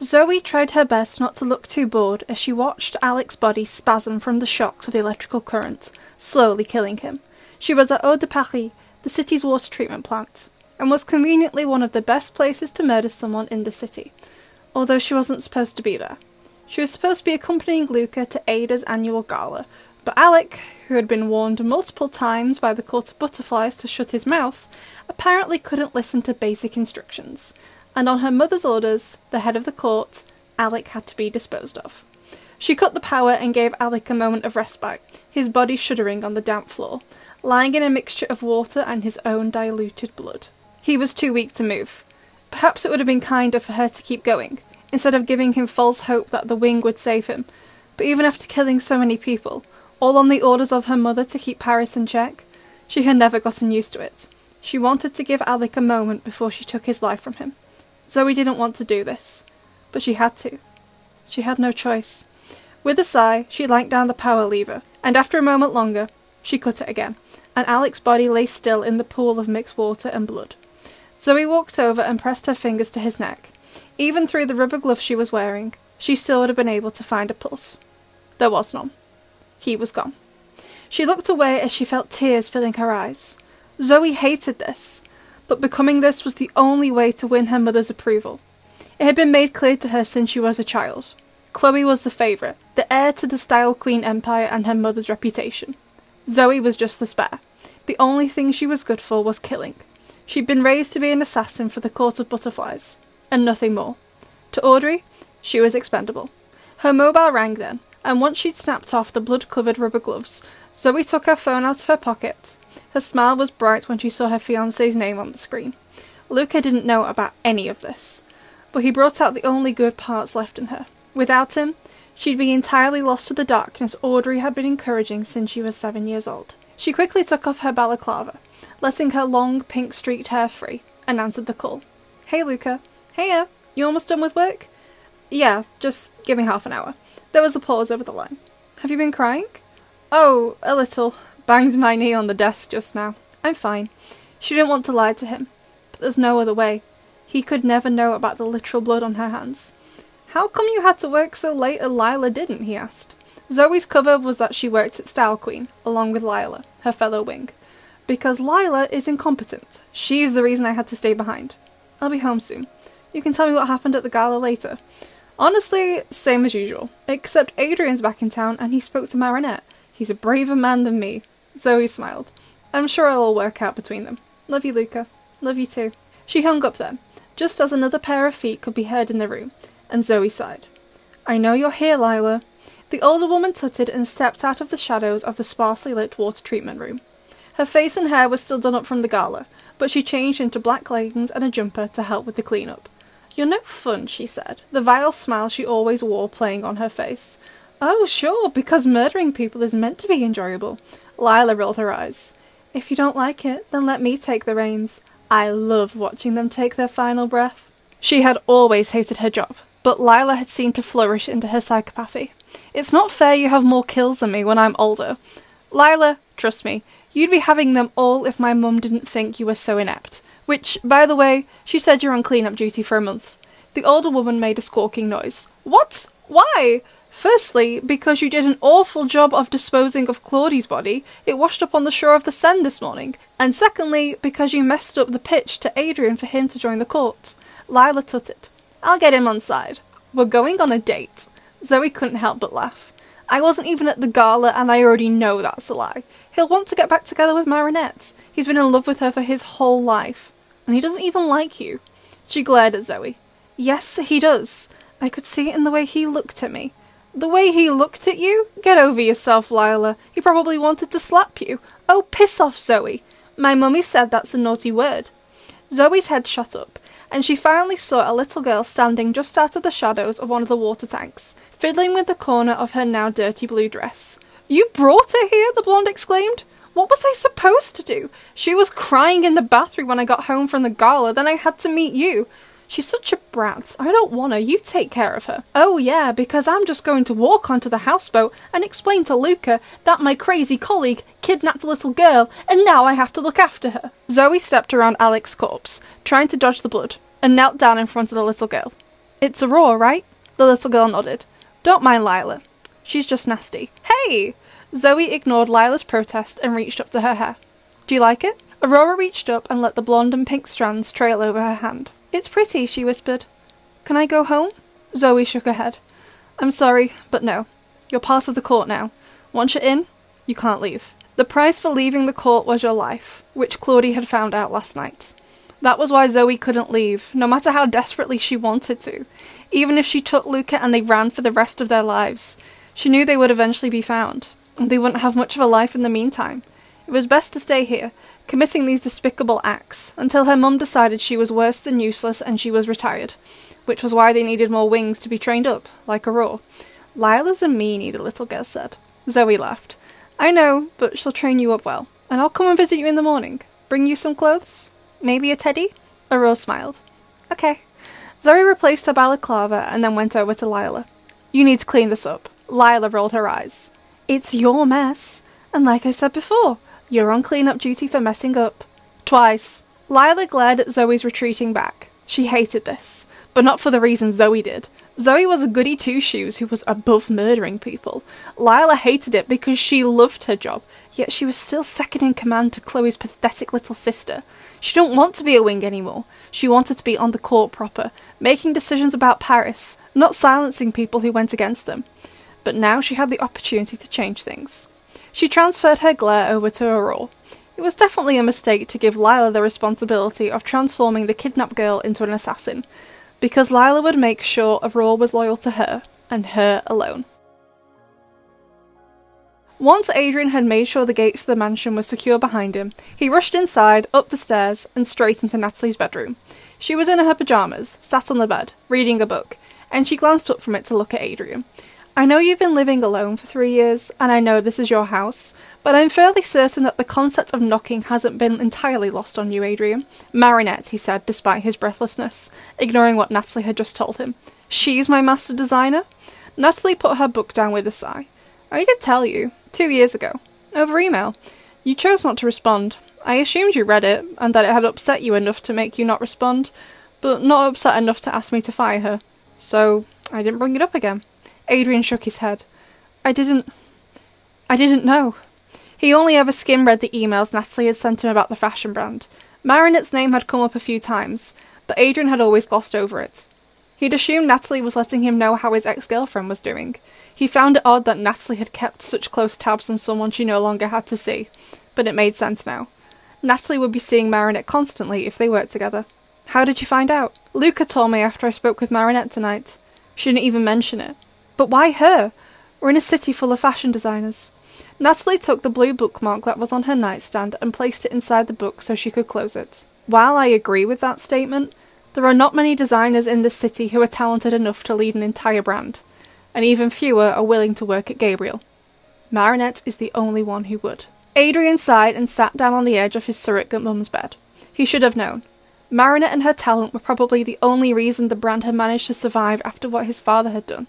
Zoe tried her best not to look too bored as she watched Alec's body spasm from the shocks of the electrical current, slowly killing him. She was at Eau de Paris, the city's water treatment plant, and was conveniently one of the best places to murder someone in the city, although she wasn't supposed to be there. She was supposed to be accompanying Luca to Ada's annual gala, but Alec, who had been warned multiple times by the Court of Butterflies to shut his mouth, apparently couldn't listen to basic instructions, and on her mother's orders, the head of the court, Alec had to be disposed of. She cut the power and gave Alec a moment of respite, his body shuddering on the damp floor, lying in a mixture of water and his own diluted blood. He was too weak to move. Perhaps it would have been kinder for her to keep going, instead of giving him false hope that the wing would save him. But even after killing so many people, all on the orders of her mother to keep Paris in check, she had never gotten used to it. She wanted to give Alec a moment before she took his life from him. Zoe didn't want to do this, but she had to. She had no choice. With a sigh, she yanked down the power lever, and after a moment longer, she cut it again, and Alec's body lay still in the pool of mixed water and blood. Zoe walked over and pressed her fingers to his neck. Even through the rubber gloves she was wearing, she still would have been able to find a pulse. There was none. He was gone. She looked away as she felt tears filling her eyes. Zoe hated this, but becoming this was the only way to win her mother's approval. It had been made clear to her since she was a child. Chloe was the favourite, the heir to the Style Queen empire and her mother's reputation. Zoe was just the spare. The only thing she was good for was killing. She'd been raised to be an assassin for the Court of Butterflies, and nothing more. To Audrey, she was expendable. Her mobile rang then, and once she'd snapped off the blood-covered rubber gloves, Zoe took her phone out of her pocket. Her smile was bright when she saw her fiancé's name on the screen. Luca didn't know about any of this, but he brought out the only good parts left in her. Without him, she'd be entirely lost to the darkness Audrey had been encouraging since she was 7 years old. She quickly took off her balaclava, letting her long, pink-streaked hair free, and answered the call. "Hey, Luca." "Heya, you almost done with work?" "Yeah, just give me half an hour." There was a pause over the line. "Have you been crying?" "Oh, a little. Banged my knee on the desk just now. I'm fine." She didn't want to lie to him, but there's no other way. He could never know about the literal blood on her hands. "How come you had to work so late and Lila didn't?" he asked. Zoe's cover was that she worked at Style Queen, along with Lila, her fellow wing. "Because Lila is incompetent. She's the reason I had to stay behind. I'll be home soon. You can tell me what happened at the gala later." "Honestly, same as usual. Except Adrian's back in town and he spoke to Marinette. He's a braver man than me." Zoe smiled. "I'm sure it'll all work out between them. Love you, Luca." "Love you too." She hung up then, just as another pair of feet could be heard in the room, and Zoe sighed. "I know you're here, Lila." The older woman tutted and stepped out of the shadows of the sparsely lit water treatment room. Her face and hair were still done up from the gala, but she changed into black leggings and a jumper to help with the clean-up. "You're no fun," she said, the vile smile she always wore playing on her face. "Oh, sure, because murdering people is meant to be enjoyable." Lila rolled her eyes. "If you don't like it, then let me take the reins. I love watching them take their final breath." She had always hated her job, but Lila had seemed to flourish into her psychopathy. "It's not fair you have more kills than me when I'm older." "Lila, trust me, you'd be having them all if my mum didn't think you were so inept. Which, by the way, she said you're on clean-up duty for a month." The older woman made a squawking noise. "What? Why?" "Firstly, because you did an awful job of disposing of Claudie's body. It washed up on the shore of the Seine this morning. And secondly, because you messed up the pitch to Adrian for him to join the court." Lila tutted. "I'll get him on side. We're going on a date." Zoe couldn't help but laugh. "I wasn't even at the gala and I already know that's a lie. He'll want to get back together with Marinette. He's been in love with her for his whole life. And he doesn't even like you." She glared at Zoe. "Yes, he does. I could see it in the way he looked at me." "The way he looked at you? Get over yourself, Lila. He probably wanted to slap you." "Oh, piss off, Zoe. My mummy said that's a naughty word." Zoe's head shot up, and she finally saw a little girl standing just out of the shadows of one of the water tanks, fiddling with the corner of her now dirty blue dress. "You brought her here?" the blonde exclaimed. "What was I supposed to do? She was crying in the bathroom when I got home from the gala, then I had to meet you." "She's such a brat. I don't want her. You take care of her." "Oh yeah, because I'm just going to walk onto the houseboat and explain to Luca that my crazy colleague kidnapped a little girl and now I have to look after her." Zoe stepped around Alec's corpse, trying to dodge the blood, and knelt down in front of the little girl. It's Aurora, right? The little girl nodded. Don't mind Lila. She's just nasty. Hey! Zoe ignored Lila's protest and reached up to her hair. Do you like it? Aurora reached up and let the blonde and pink strands trail over her hand. It's pretty, she whispered. Can I go home? Zoe shook her head. I'm sorry, but no. You're part of the court now. Once you're in, you can't leave. The price for leaving the court was your life, which Claudie had found out last night. That was why Zoe couldn't leave, no matter how desperately she wanted to. Even if she took Luca and they ran for the rest of their lives, she knew they would eventually be found, and they wouldn't have much of a life in the meantime. It was best to stay here, committing these despicable acts, until her mum decided she was worse than useless and she was retired, which was why they needed more wings to be trained up, like Aurora. Lila's a meanie, the little girl said. Zoe laughed. I know, but she'll train you up well, and I'll come and visit you in the morning. Bring you some clothes? Maybe a teddy? Aurora smiled. Okay. Zoe replaced her balaclava and then went over to Lila. You need to clean this up. Lila rolled her eyes. It's your mess. And like I said before, you're on clean-up duty for messing up. Twice. Lila glared at Zoe's retreating back. She hated this, but not for the reason Zoe did. Zoe was a goody two-shoes who was above murdering people. Lila hated it because she loved her job, yet she was still second in command to Chloe's pathetic little sister. She didn't want to be a wing anymore. She wanted to be on the court proper, making decisions about Paris, not silencing people who went against them. But now she had the opportunity to change things. She transferred her glare over to Aurora. It was definitely a mistake to give Lila the responsibility of transforming the kidnapped girl into an assassin, because Lila would make sure Aurora was loyal to her, and her alone. Once Adrian had made sure the gates of the mansion were secure behind him, he rushed inside, up the stairs, and straight into Natalie's bedroom. She was in her pyjamas, sat on the bed, reading a book, and she glanced up from it to look at Adrian. I know you've been living alone for 3 years, and I know this is your house, but I'm fairly certain that the concept of knocking hasn't been entirely lost on you, Adrian. Marinette, he said, despite his breathlessness, ignoring what Natalie had just told him. She's my master designer? Natalie put her book down with a sigh. I did tell you, 2 years ago, over email. You chose not to respond. I assumed you read it, and that it had upset you enough to make you not respond, but not upset enough to ask me to fire her. So, I didn't bring it up again. Adrian shook his head. I didn't know. He only ever skim-read the emails Natalie had sent him about the fashion brand. Marinette's name had come up a few times, but Adrian had always glossed over it. He'd assumed Natalie was letting him know how his ex-girlfriend was doing. He found it odd that Natalie had kept such close tabs on someone she no longer had to see, but it made sense now. Natalie would be seeing Marinette constantly if they worked together. How did you find out? Luca told me after I spoke with Marinette tonight. She didn't even mention it. But why her? We're in a city full of fashion designers. Natalie took the blue bookmark that was on her nightstand and placed it inside the book so she could close it. While I agree with that statement, there are not many designers in this city who are talented enough to lead an entire brand, and even fewer are willing to work at Gabriel. Marinette is the only one who would. Adrian sighed and sat down on the edge of his surrogate mum's bed. He should have known. Marinette and her talent were probably the only reason the brand had managed to survive after what his father had done.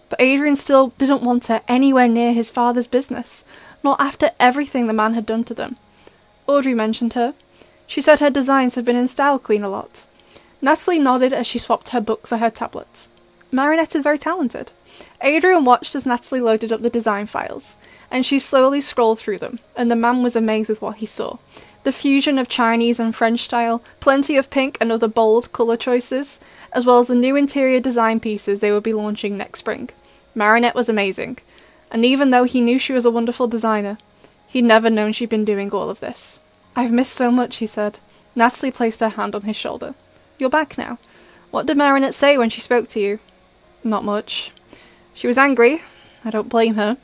But Adrian still didn't want her anywhere near his father's business, not after everything the man had done to them. Audrey mentioned her. She said her designs had been in Style Queen a lot. Natalie nodded as she swapped her book for her tablet. Marinette is very talented. Adrian watched as Natalie loaded up the design files, and she slowly scrolled through them, and the man was amazed with what he saw. The fusion of Chinese and French style, plenty of pink and other bold colour choices, as well as the new interior design pieces they would be launching next spring. Marinette was amazing, and even though he knew she was a wonderful designer, he'd never known she'd been doing all of this. I've missed so much, he said. Natalie placed her hand on his shoulder. You're back now. What did Marinette say when she spoke to you? Not much. She was angry. I don't blame her.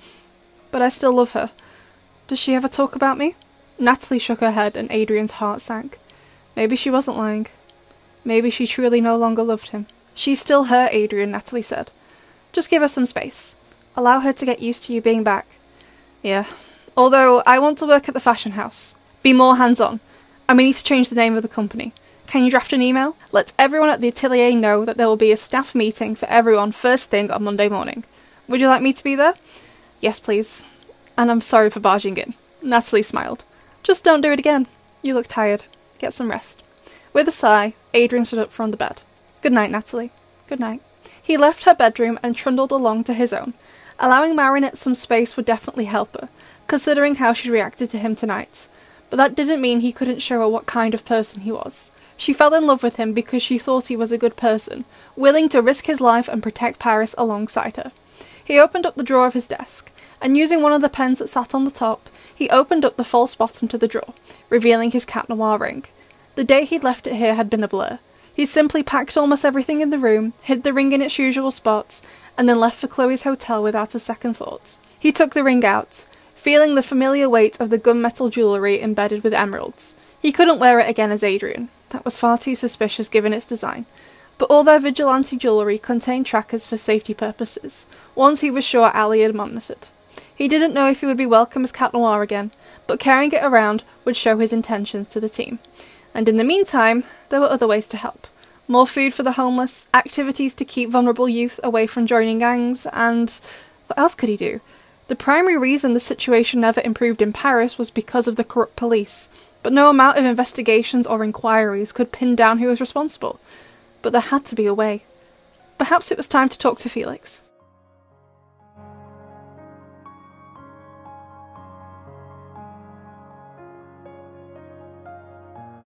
But I still love her. Does she ever talk about me? Natalie shook her head and Adrian's heart sank. Maybe she wasn't lying. Maybe she truly no longer loved him. She's still her Adrian, Natalie said. Just give her some space. Allow her to get used to you being back. Yeah. Although, I want to work at the fashion house. Be more hands-on. And we need to change the name of the company. Can you draft an email? Let everyone at the atelier know that there will be a staff meeting for everyone first thing on Monday morning. Would you like me to be there? Yes, please. And I'm sorry for barging in. Natalie smiled. Just don't do it again. You look tired. Get some rest. With a sigh, Adrian stood up from the bed. Good night, Natalie. Good night. He left her bedroom and trundled along to his own. Allowing Marinette some space would definitely help her, considering how she reacted to him tonight. But that didn't mean he couldn't show her what kind of person he was. She fell in love with him because she thought he was a good person, willing to risk his life and protect Paris alongside her. He opened up the drawer of his desk, and using one of the pens that sat on the top, he opened up the false bottom to the drawer, revealing his Cat Noir ring. The day he'd left it here had been a blur. He simply packed almost everything in the room, hid the ring in its usual spot, and then left for Chloe's hotel without a second thought. He took the ring out, feeling the familiar weight of the gunmetal jewellery embedded with emeralds. He couldn't wear it again as Adrian. That was far too suspicious given its design. But all their vigilante jewellery contained trackers for safety purposes, ones he was sure Ali had monitored. He didn't know if he would be welcome as Cat Noir again, but carrying it around would show his intentions to the team. And in the meantime, there were other ways to help. More food for the homeless, activities to keep vulnerable youth away from joining gangs, and what else could he do? The primary reason the situation never improved in Paris was because of the corrupt police, but no amount of investigations or inquiries could pin down who was responsible. But there had to be a way. Perhaps it was time to talk to Felix.